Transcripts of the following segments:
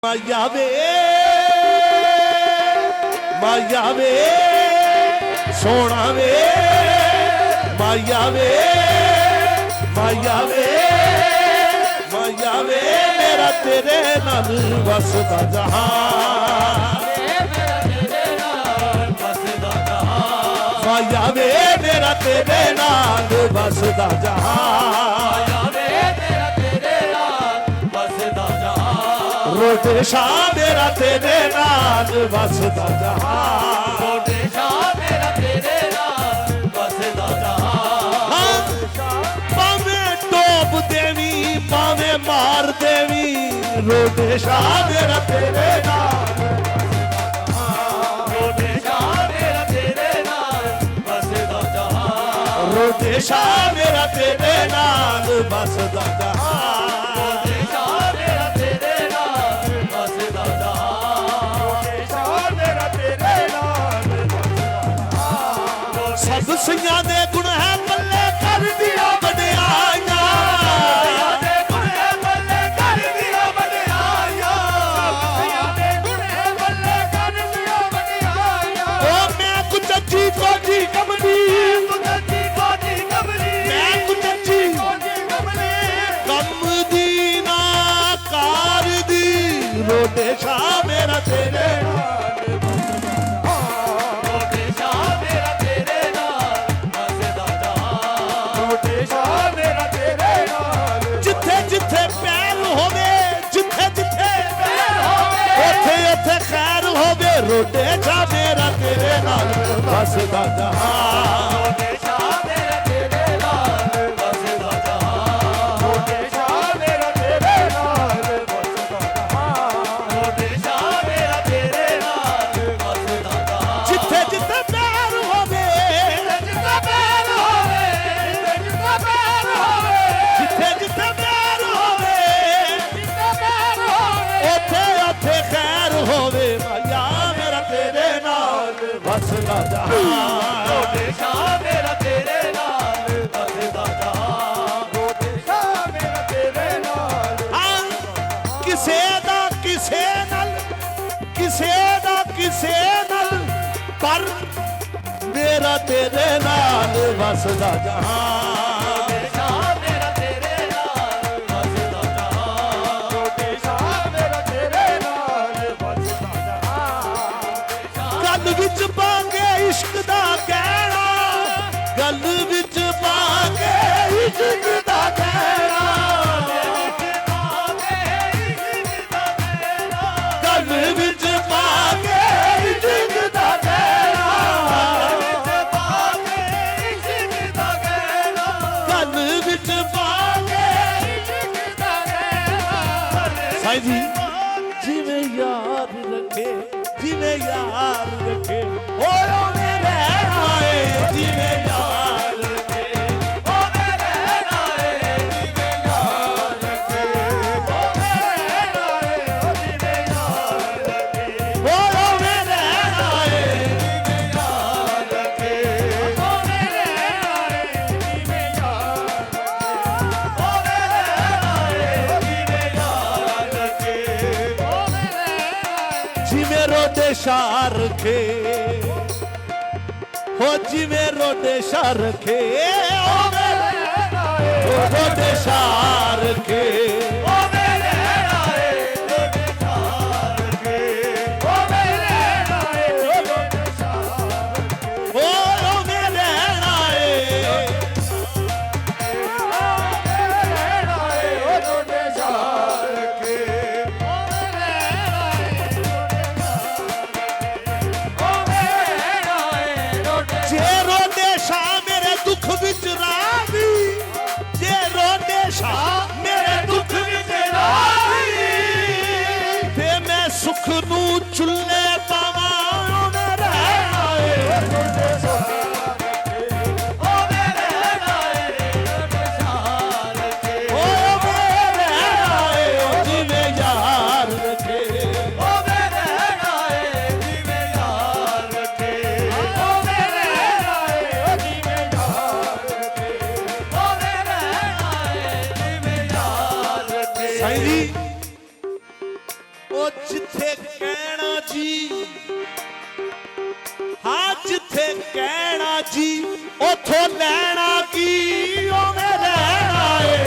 माया वे माया वे सोना वे माया वे माया वे माया वे मेरा तेरे नाल वसदा जहां माया वे मेरा तेरे नाल वसदा जहां रोटे शाह मेरा तेरे नाल वसदा जहां रोटे शाह मेरा तेरे नाल वसदा जहां पावे टोप देवी पावे मार देवी रोटे शाह मेरा तेरे नाल रोटे शाह मेरा तेरे नाल वसदा जहां रोटे शाह मेरा तेरे नाल वसदा जहां सैया दे गुण है बल्ले कर दिया बड़ियाइयां सैया दे गुण है बल्ले कर दिया बड़ियाइयां सैया दे गुण है बल्ले कर दिया बड़ियाइयां ओ मैं कुछ अच्छी कोजी कमली कुछ अच्छी कोजी कमली मैं कुछ अच्छी कोजी कमली कम दी ना कार दी रोटे शाह मेरा तेरे रोटे शाह मेरा तेरे नाल वसदा जहां रोटे शाह मेरा तेरे नाल वसदा जहां रोटे शाह मेरा तेरे नाल वसदा जहां रोटे शाह मेरा तेरे नाल वसदा जहां जिथे जिथे पैर होवे जिथे पैर होवे जिथे पैर होवे जिथे जिथे पैर होवे जिथे पैर होवे ओथे ओथे खैर होवे माया तेरे नाल वसदा जहां रोटे शाह मेरा तेरे नाल वसदा जहां रोटे शाह मेरा तेरे नाल किसे दा किसे नाल किसे दा किसे नाल पर मेरा तेरे नाल वसदा जहां रोटे शाह मेरा तेरे नाल वसदा जहां रोटे शाह मेरा तेरे नाल वसदा जहां गल विच पाके इश्क दा कहना गल विच पाके इश्क दा कहना गल विच पाके इश्क दा कहना गल विच पाके साईं जी जिवें यार रखे जिवें यार रखे ओ मेरे आए जिवें यार रखे ओ मेरे नाए जिवें यार रखे ओ मेरे नाए जिवें यार रखे ओ मेरे आए जिवें यार रखे ओ मेरे नाए जिवें यार रखे ओ मेरे नाए जिवें यार रखे ओ मेरे नाए जिवें रोटे शाह रखे हो जिवें रोटे शाह रखे ओ मेरे रोटे शाह रखे ओ मेरे नाए रोटे शाह रखे ओ मेरे नाए रोटे शाह रखे ओ मेरे आए ओ मेरे नाए रोटे शाह रखे ओ मेरे नाए ओ मेरे नाए रोटे जे रोटे शाह मेरे दुख विच रावी जे रोटे शाह मेरे दुख विच रावी ते मैं सुख नू चुल्ले पावां मेरे आए रोटे शाह रखे ओ मेरे नाए रोटे शाह रखे ओ मेरे आए जिवें यार रखे ओ मेरे नाए जिवें यार रखे ओ मेरे नाए जिवें यार रखे ओ मेरे नाए जिवें यार रखे साईं जी ओ जिथे कहना जी, हाँ जिथे कहना जी उथों लैना की ओवें रहना है।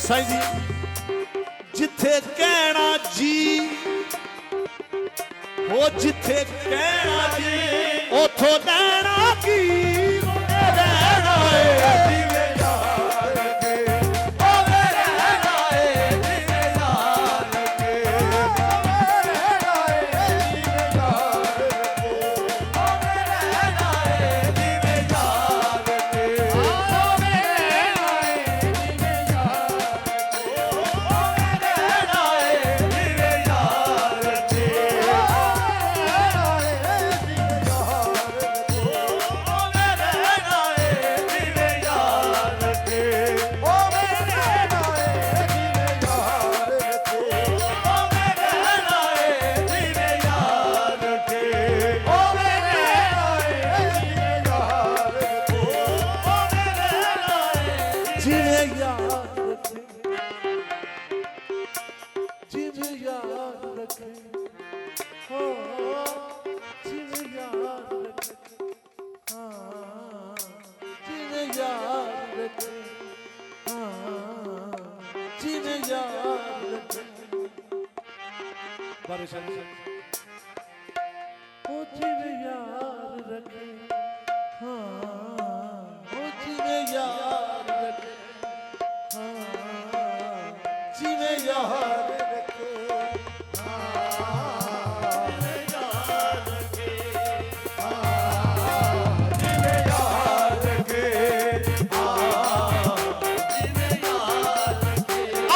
साईं जी जिथे कहना जी, हो जिथे कहना जी उथों लैना की रहना है।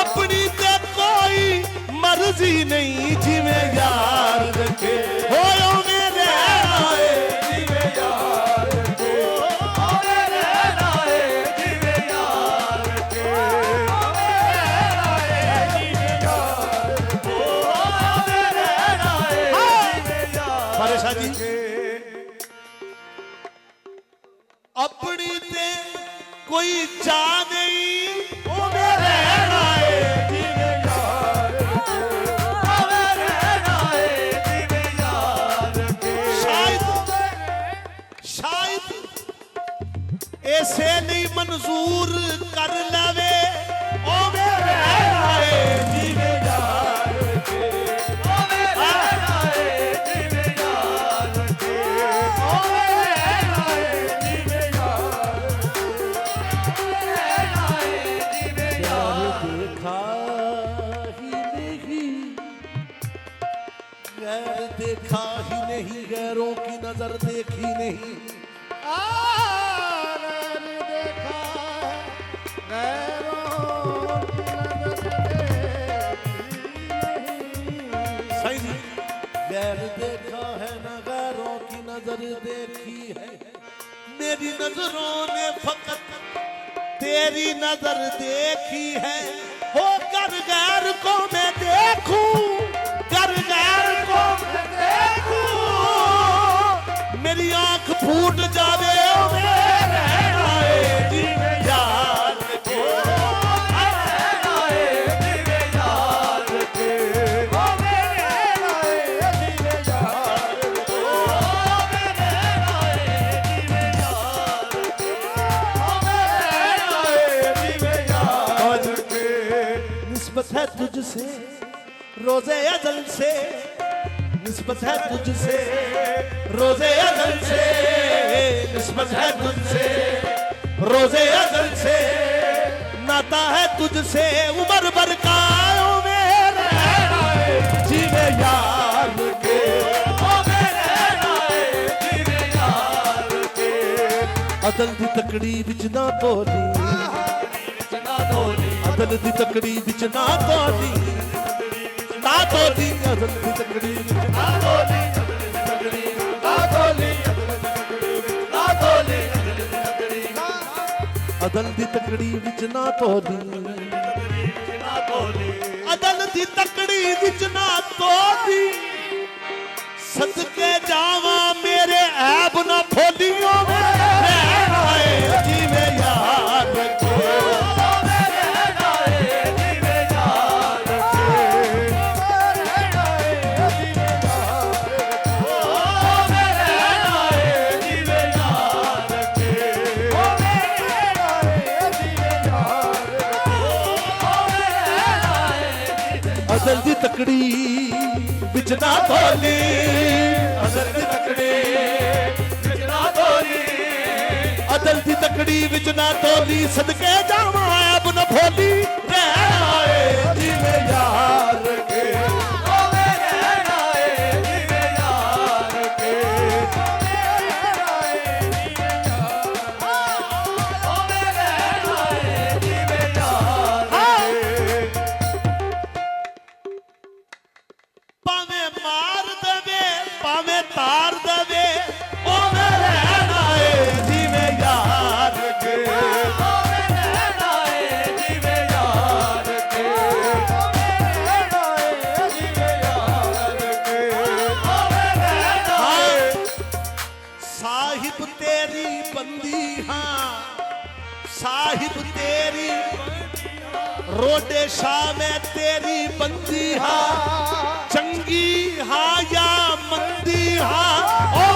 अपनी तो कोई मर्जी नहीं जिवें यार रखे हो मेरे आए जिवें यार रखे हो मेरे आए जिवें यार रखे हो मेरे आए जिवें यार रखे हो मेरे आए जिवें यार बादशाह जी अपनी ते कोई जा नहीं ओ मेरे आए जिवें यार रखे ओ मेरे आए जिवें यार रखे शायद ऐसे नहीं मंजूर कर लवे ओ मेरे आए जिवें यार रखे ओ मेरे आए जिवें यार रखे ओ मेरे आए जिवें यार देखा ही नहीं गैरों की नजर देखी नहीं देखा गैरों की नजर सही जी गैर देखा है ना गैरों की नजर देखी है मेरी नजरों ने फकत तेरी नजर देखी है हो कर गैर को मैं देखूं कर गैर को मैं देखूं मेरी आंख फूट जावे ओ मेरे आए जिवें यार रखे ओ मेरे आए जिवें यार रखे ओ मेरे आए जिवें यार रखे ओ मेरे आए जिवें यार रखे ओ मेरे आए जिवें यार रखे निस्बत है तुझसे रोज़े अज़ल से निस्बत है तुझसे रोज़े अज़ल से निस्बत है तुझसे रोज़े अज़ल से नाता है तुझसे उम्र भर का ओ मेरे आए जिवें यार के ओ मेरे आए जिवें यार के अदल दी तकड़ी विच ना तोली अदल दी तकड़ी विच ना तोली ना तोली अदल दी तकड़ी विच ना तोली अदल दी तकड़ी विच ना तोली ਦੀ ਤਕੜੀ ਵਿੱਚ ਨਾ ਤੋਦੀ ਸਦਕੇ ਜਾਵਾਂ ਮੇਰੇ ਐਬ ਨਾ ਫੋਲੀਓ ਰਹਿਣ ਆਏ ਜਿਵੇਂ ਯਾਰ ਰੱਖੇ ਰਹਿਣਾ ਏ ਜਿਵੇਂ ਯਾਰ ਰੱਖੇ ਰਹਿਣਾ ਏ ਜਿਵੇਂ ਯਾਰ ਰੱਖੇ ਰਹਿਣਾ ਏ ਜਿਵੇਂ ਯਾਰ ਰੱਖੇ ਰਹਿਣਾ ਏ ਜਿਵੇਂ ਯਾਰ ਰੱਖੇ ਅਜ਼ਲ ਦੀ ਤਕੜੀ ਵਿੱਚ ਨਾ ਤੋਲੀ ਅਜ਼ਲ ਦੀ ਤਕੜੀ ਵਿੱਚ ਨਾ ਤੋਲੀ ਅਦਲ ਦੀ ਤਕੜੀ ਵਿੱਚ ਨਾ ਤੋਲੀ ਸਦਕੇ ਜਾਵਾਂ ਐਬ ਨਾ ਫੋਲੀ ਰਹਿਣ ਆਏ ਜਿਵੇਂ ਯਾਰ ਰੱਖੇ ਰਹਿਣਾ ਏ ਜਿਵੇਂ ਯਾਰ ਰੱਖੇ ਰਹਿਣਾ ਏ ਜਿਵੇਂ ਯਾਰ ਰਹਿਣਾ ਏ ਜਿਵੇਂ ਯਾਰ ਰੱਖੇ ਭਾਵੇਂ ਮਾਰ ਦੇਵੇ ਭਾਵੇਂ ਤਾਰ ਦੇਵੇ ਉਹਨੇ ਰਹਿਣਾ ਏ ਜਿਵੇਂ ਯਾਰ ਰੱਖੇ ਰਹਿਣਾ ਏ ਜਿਵੇਂ ਯਾਰ ਰੱਖੇ ਰਹਿਣਾ ਏ ਜਿਵੇਂ ਯਾਰ ਰੱਖੇ ਰਹਿਣਾ ਏ ਸਾਹਿਬ ਤੇਰੀ ਬੰਦੀ ਹਾਂ ਸਾਹਿਬ ਤੇਰੀ ਰੋਡੇ ਸ਼ਾਹ ਮੈਂ ਤੇਰੀ ਬੰਦੀ ਹਾਂ ਚੰਗੀ ਹਾਂ ਜਾਂ ਮੰਦੀ ਹਾਂ ਓ